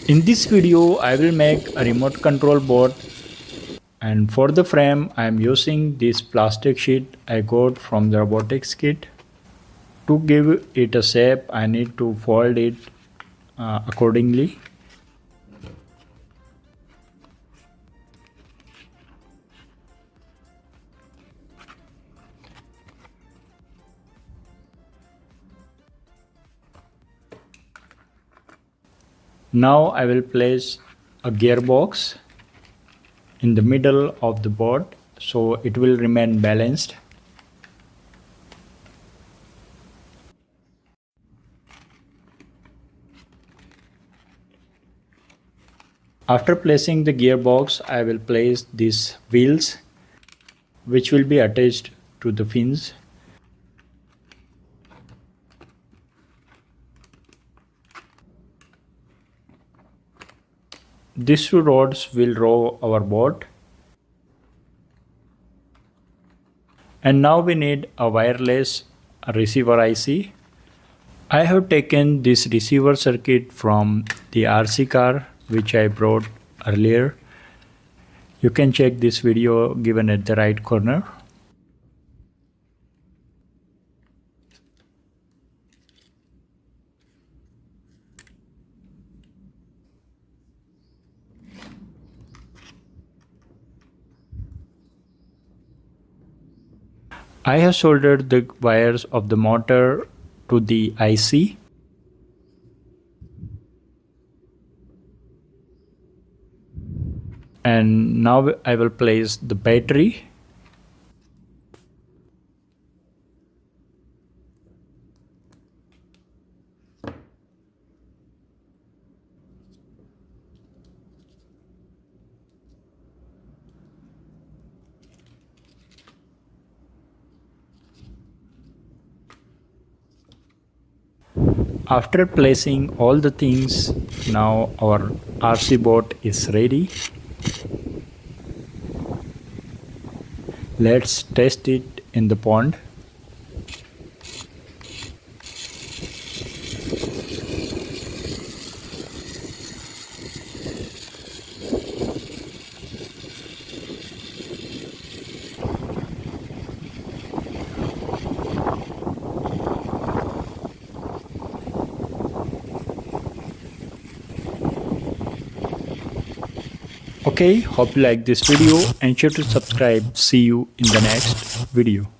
In this video, I will make a remote control boat, and for the frame I am using this plastic sheet I got from the robotics kit. To give it a shape, I need to fold it accordingly. Now I will place a gearbox in the middle of the boat so it will remain balanced. After placing the gearbox, I will place these wheels which will be attached to the fins. These two rods will row our boat. And now we need a wireless receiver IC. I have taken this receiver circuit from the RC car which I brought earlier. You can check this video given at the right corner. I have soldered the wires of the motor to the IC. And now I will place the battery. After placing all the things, now our RC boat is ready. Let's test it in the pond. Okay, hope you like this video and sure to subscribe. See you in the next video.